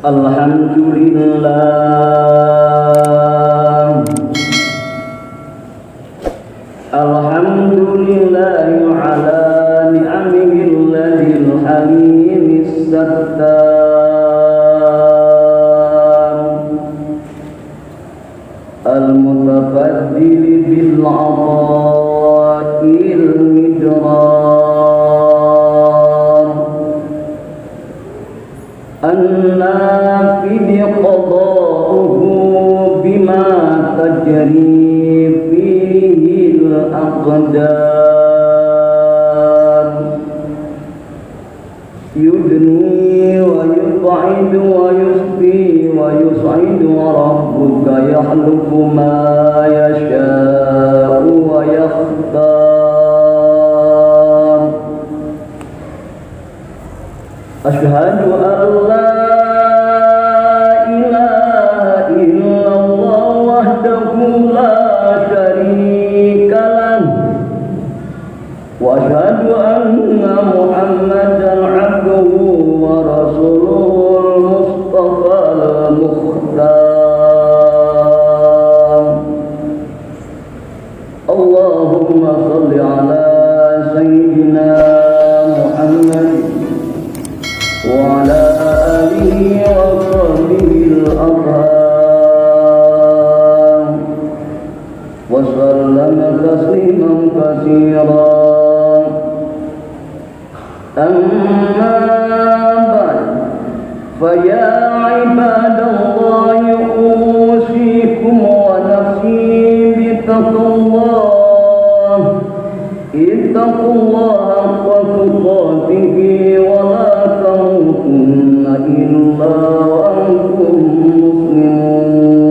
Alhamdulillah, alhamdulillah ala ni'amihil ladil halimis sattam al-mutafaddil bil 'ata'il midram an-nafid qada'uhu bima tajri fihi al-aqdar yudni wa yub'idu wa yusfi wa yus'idu wa rabbuka yakhluqu ma yasha'u wa yakhtar. Asyhadu an la ilaha illallah wahdahu la syarika lahu wa asyhadu anna Muhammadan 'abduhu wa rasuluhul mustafal mukhtar. Allahumma shalli ala sayyidina Muhammad wa ala alihi wa sahbihi al-athhar wa sallama tasliman katsiran. Amma ba'd, fa ya ibadallahi usikum wa nafsi bittaqwallah. Ittaqullaha haqqa tuqatih wa la tamutunna illa wa antum muslimun.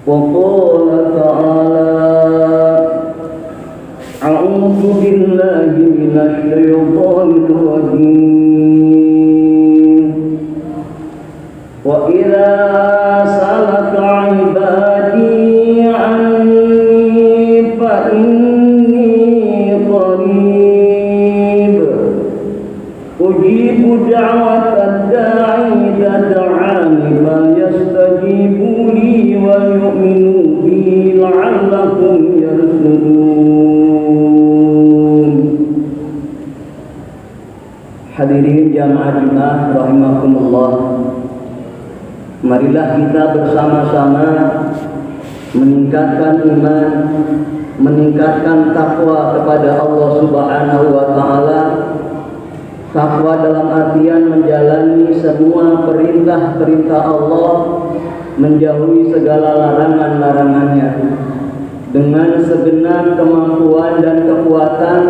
Wa qala ta'ala a'udzu billahi minasy syaithanir rajim. Wa idza salaka 'ibadi 'anni fa inni qarib ujibu da'watad da'i idza da'ani falyastajibu li wa yu'minu bi la'allakum yarshudun. Hadirin jamaah Jumat rahimakumullah, marilah kita bersama-sama meningkatkan iman, meningkatkan takwa kepada Allah Subhanahu wa taala. Takwa dalam artian menjalani semua perintah-perintah Allah, menjauhi segala larangan-larangannya dengan segenap kemampuan dan kekuatan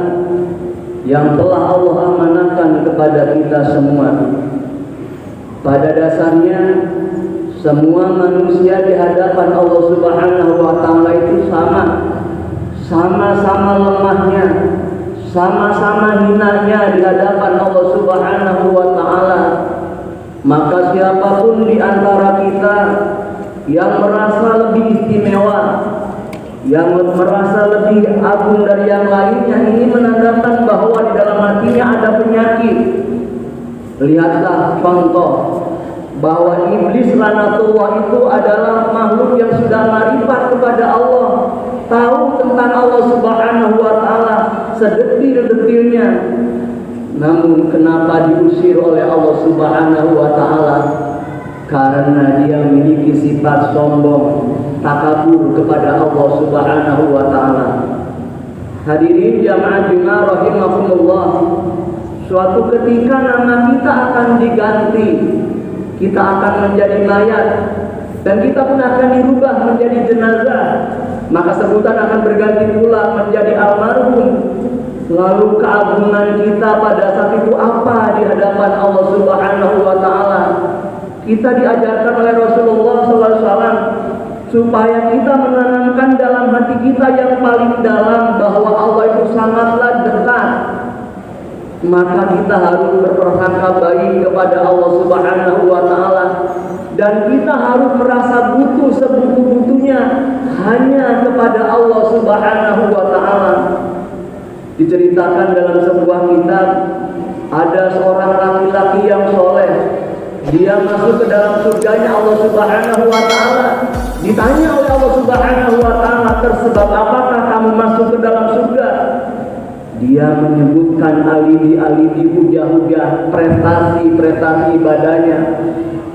yang telah Allah amanahkan kepada kita semua. Pada dasarnya semua manusia di hadapan Allah Subhanahu wa taala itu sama-sama lemahnya, sama-sama hinanya di hadapan Allah Subhanahu wa taala. Maka siapapun di antara kita yang merasa lebih istimewa, yang merasa lebih agung dari yang lainnya, ini menandakan bahwa di dalam hatinya ada penyakit. Lihatlah contoh bahwa iblis laknatullah itu adalah makhluk yang sudah marifat kepada Allah, tahu tentang Allah Subhanahu wa taala sedetil-detilnya. Namun kenapa diusir oleh Allah Subhanahu wa taala? Karena dia memiliki sifat sombong, takabur kepada Allah Subhanahu wa taala. Hadirin jamaah Jumat rahimakumullah, suatu ketika nama kita akan diganti. Kita akan menjadi mayat dan kita pun akan dirubah menjadi jenazah. Maka sebutan akan berganti pula menjadi almarhum. Lalu keagungan kita pada saat itu apa di hadapan Allah Subhanahu wa taala? Kita diajarkan oleh Rasulullah SAW supaya kita menanamkan dalam hati kita yang paling dalam bahwa Allah itu sangatlah dekat. Maka kita harus berprasangka baik kepada Allah Subhanahu wa taala dan kita harus merasa butuh sebutuh-butuhnya hanya kepada Allah Subhanahu wa taala. Diceritakan dalam sebuah kitab ada seorang laki-laki yang soleh, dia masuk ke dalam surganya Allah Subhanahu wa Ta'ala. Ditanya oleh Allah Subhanahu wa Ta'ala, tersebab apakah kamu masuk ke dalam surga? Dia menyebutkan alibi-alibi, hujah-hujah, prestasi ibadahnya.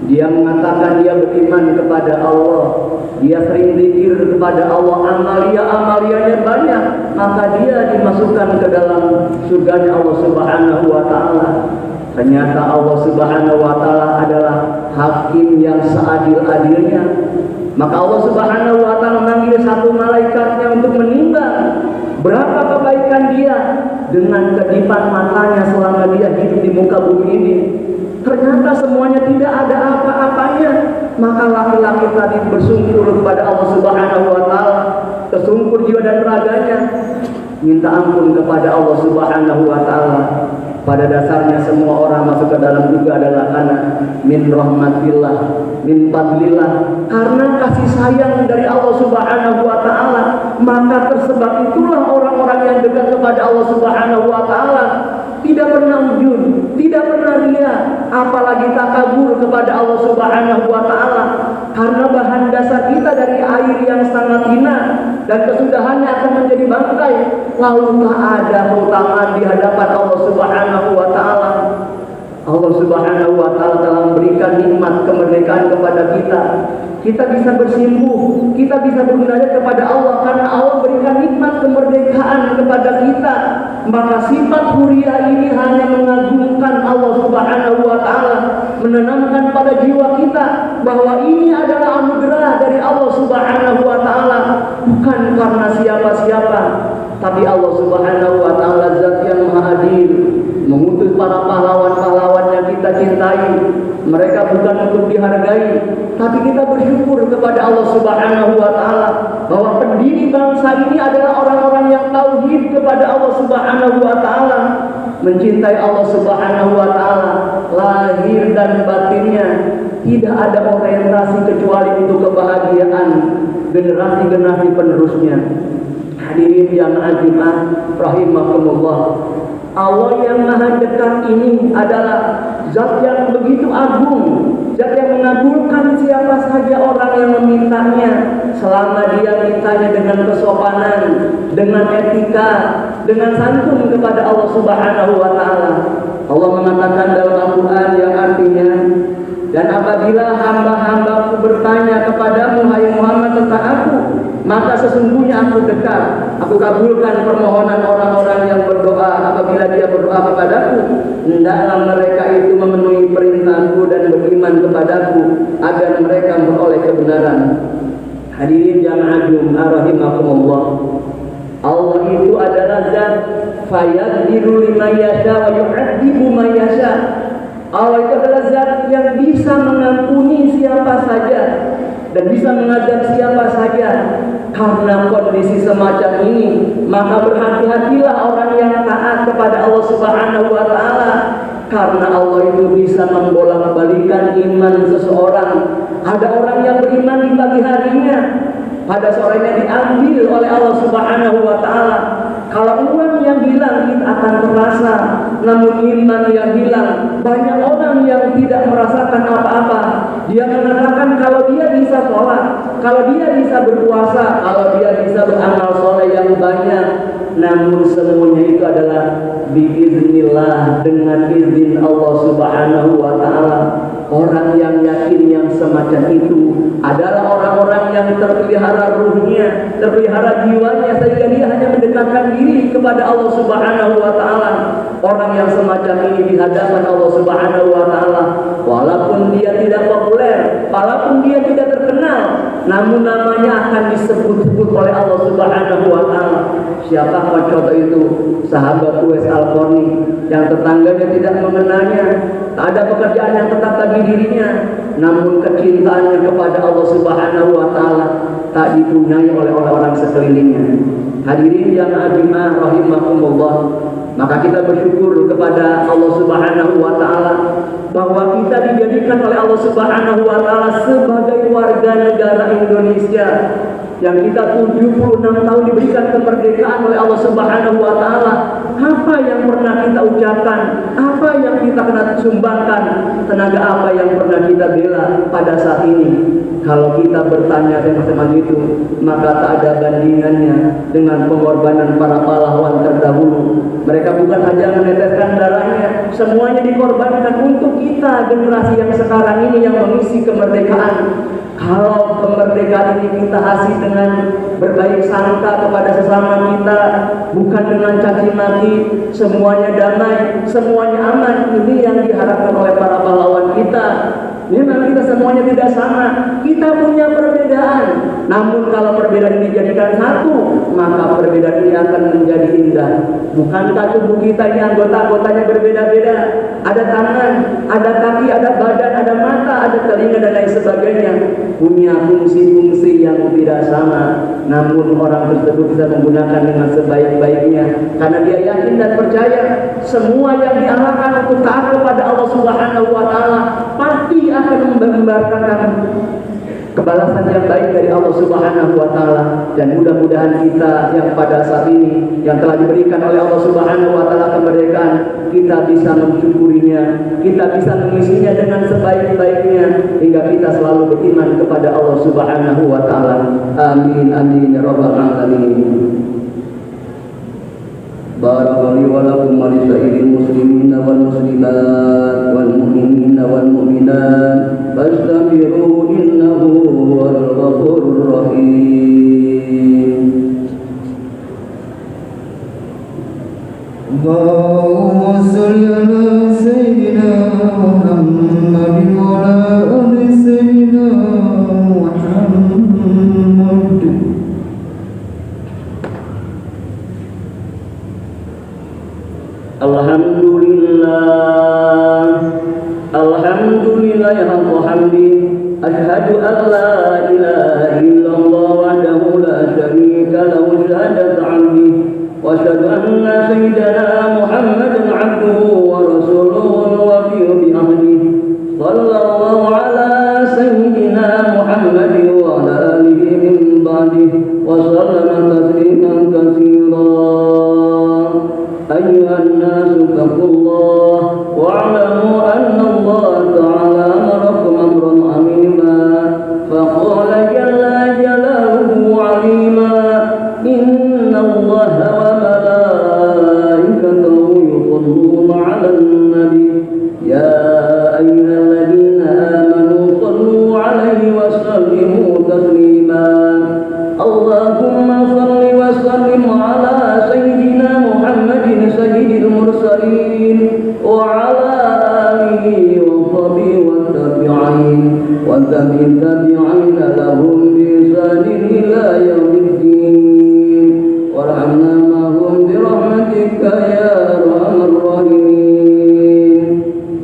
Dia mengatakan dia beriman kepada Allah, dia sering zikir kepada Allah, amalia-amalianya banyak, maka dia dimasukkan ke dalam surganya Allah Subhanahu wa Ta'ala. Ternyata Allah Subhanahu wa Ta'ala adalah hakim yang seadil-adilnya. Maka Allah Subhanahu wa Ta'ala memanggil satu malaikatnya untuk menimbang berapa kebaikan dia dengan kedipan matanya selama dia hidup di muka bumi ini. Ternyata semuanya tidak ada apa-apanya. Maka laki-laki tadi bersungkur kepada Allah Subhanahu wa Ta'ala, tersungkur jiwa dan raganya, minta ampun kepada Allah Subhanahu wa Ta'ala. Pada dasarnya semua orang masuk ke dalam surga adalah karena min rahmatillah, min fadlillah, karena kasih sayang dari Allah Subhanahu wa Ta'ala. Maka tersebab itulah orang-orang yang dekat kepada Allah Subhanahu wa Ta'ala tidak pernah ujub, tidak pernah ria, apalagi takabur kepada Allah Subhanahu wa Ta'ala. Karena bahan dasar kita dari air yang sangat hina dan kesudahannya akan menjadi bangkai, lalu tak ada keutamaan di hadapan Allah Subhanahu wa Ta'ala. Allah Subhanahu wa Ta'ala telah memberikan nikmat kemerdekaan kepada kita. Kita bisa bersimpuh, kita bisa beribadah kepada Allah karena Allah berikan nikmat kemerdekaan kepada kita. Maka sifat huria ini hanya mengagungkan Allah Subhanahu wa Ta'ala, menanamkan pada jiwa kita bahwa ini adalah anugerah dari Allah Subhanahu wa Ta'ala, bukan karena siapa-siapa, tapi Allah Subhanahu wa Ta'ala zat yang maha adil, mengutus para pahlawan-pahlawan yang kita cintai. Mereka bukan untuk dihargai, tapi kita bersyukur kepada Allah Subhanahu wa Ta'ala bahwa pendiri bangsa ini adalah orang-orang yang tauhid kepada Allah Subhanahu wa Ta'ala, mencintai Allah Subhanahu wa Ta'ala lahir dan batinnya. Tidak ada orientasi kecuali untuk kebahagiaan generasi-generasi penerusnya. Hadirin yang azimah rahimakumullah, Allah yang maha dekat ini adalah zat yang begitu agung, zat yang mengabulkan siapa saja orang yang memintanya, selama dia mintanya dengan kesopanan, dengan etika, dengan santun kepada Allah Subhanahu wa Ta'ala. Allah mengatakan dalam Al-Quran yang artinya, dan apabila hamba-hambaku bertanya kepadamu hai Muhammad tentang aku, maka sesungguhnya aku dekat, aku kabulkan permohonan orang-orang yang berdoa apabila dia berdoa kepadaku. Hendaklah mereka itu memenuhi perintahku dan beriman kepadaku agar mereka memperoleh kebenaran. Hadirin jamaah Jumat rahimakumullah, Allah itu adalah zat fayadhiru liman yasha wa yu'adzibu man yasha. Allah itu adalah zat yang bisa mengampuni siapa saja dan bisa mengadab siapa saja. Karena kondisi semacam ini, maka berhati-hatilah orang yang taat kepada Allah Subhanahu wa Ta'ala, karena Allah itu bisa membolak-balikan iman seseorang. Ada orang yang beriman di pagi harinya, pada sorenya diambil oleh Allah Subhanahu wa Ta'ala. Kalau uang yang hilang kita akan terasa, namun iman yang hilang, banyak orang yang tidak merasakan apa-apa. Dia mengatakan kalau dia bisa sholat, kalau dia bisa berpuasa, kalau dia bisa beramal soleh yang banyak, namun semuanya itu adalah biiznillah, dengan izin Allah Subhanahu wa Ta'ala. Orang yang yakin yang semacam itu adalah orang-orang yang terpelihara ruhnya, terpelihara jiwanya, sehingga dia hanya mendekatkan diri kepada Allah Subhanahu wa Ta'ala. Orang yang semacam ini di hadapan Allah Subhanahu wa Ta'ala, walaupun dia tidak populer, walaupun dia tidak terkenal, namun namanya akan disebut-sebut oleh Allah Subhanahu wa Ta'ala. Siapa contoh itu? Sahabat Uwais Al-Qarni yang tetangganya tidak mengenalnya, tak ada pekerjaan yang tetap bagi dirinya, namun kecintaannya kepada Allah Subhanahu wa Ta'ala tak dipunyai oleh orang sekelilingnya. Hadirin yang azimah rahimakumullah, maka kita bersyukur kepada Allah Subhanahu wa Ta'ala bahwa kita dijadikan oleh Allah Subhanahu wa Ta'ala sebagai warga negara Indonesia yang kita 76 tahun diberikan kemerdekaan oleh Allah Subhanahu wa Ta'ala. apa yang pernah kita ucapkan, apa yang kita pernah sumbangkan, tenaga apa yang pernah kita bela pada saat ini. Kalau kita bertanya semacam itu, maka tak ada bandingannya dengan pengorbanan para pahlawan terdahulu. Mereka bukan hanya meneteskan darahnya, semuanya dikorbankan untuk kita, generasi yang sekarang ini yang mengisi kemerdekaan. Kalau kemerdekaan ini kita hasil dengan berbaik sangka kepada sesama kita, bukan dengan caci maki, semuanya damai, semuanya aman. Ini yang diharapkan oleh para pahlawan kita. Memang kita semuanya tidak sama, kita punya perbedaan. Namun kalau perbedaan ini dijadikan satu, maka perbedaan ini akan menjadi indah. Bukankah tubuh kita ini anggota-anggotanya berbeda-beda? Ada tangan, ada kaki, ada badan, ada mata, ada telinga dan lain sebagainya. Punya fungsi-fungsi yang tidak sama. Namun orang tersebut bisa menggunakan dengan sebaik-baiknya karena dia yakin dan percaya semua yang diarahkan untuk taat kepada Allah Subhanahu wa taala pasti akan membarakakan kebalasan yang baik dari Allah Subhanahu wa taala. Dan mudah-mudahan kita yang pada saat ini yang telah diberikan oleh Allah Subhanahu wa taala kemerdekaan, kita bisa mensyukurinya, kita bisa mengisinya dengan sebaik-baiknya hingga kita selalu beriman kepada Allah Subhanahu wa taala. Amin amin ya rabbal alamin. Barakallahu wa lakum wa lisa'iril muslimina wal muslimat wal mu'minina wal mu'minat fastaghfiru innahu huwal ghafurur rahim. Allahumma shalli ala sayyidina Muhammadin wa ala ali sayyidina Muhammad. Alhamdulillah ya hamdi. Asyhadu an la ilaha illallah wahdahu la syarika lahu syahadat 'abdi wa asyhadu anna sayyidana Muhammadan 'abduhu wa rasuluhu wa fi ahdihi. Sallallahu ala sayyidina Muhammadin wa ala alihi min ba'dihi wa sallama tasliman katsira. أيها الناس اتقوا الله واعلموا أن الله تعالى أمركم أمرا عظيما فقال جل جلاله عليما إن الله وملائكته يصلون على النبي يا أيها الذين آمنوا صلوا عليه وسلموا تسليما. اللهم صل وسلم على سيدنا محمد سيد المرسلين وعلى آله وصحبه والتابعين والتابعين لهم بإحسان إلى يوم الدين وارحمنا معهم برحمتك يا أرحم الراحمين.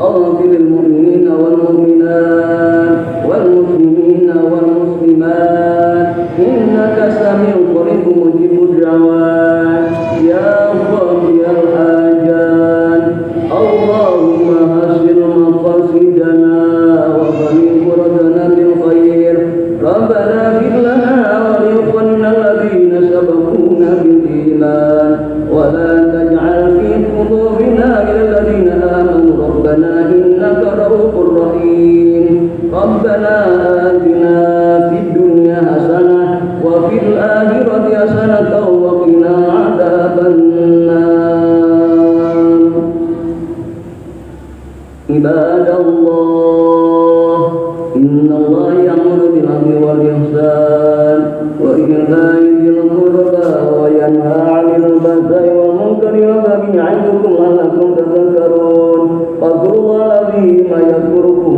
اغفر للمؤمنين والمؤمنات والمسلمين والمسلمات إنك سميع قريب مجيب الدعوات يا قاضي الحاجات. اللهم حسن مقاصدنا وبلغ مرادنا بالخير. ربنا اغفر لنا ولإخواننا الذين سبقونا بالإيمان ولا تجعل في قلوبنا غير الذين آمنوا ربنا إنك رؤوف رحيم. ربنا آتنا في الدنيا حسنة وفي الآخرة حسنة وقنا عذاب النار. عباد الله إن الله يأمر بالعدل والإحسان وإيتاء ذي القربى وينهى عن الفحشاء والمنكر والبغي يعظكم لعلكم تذكرون. فاذكروا الله العظيم يذكركم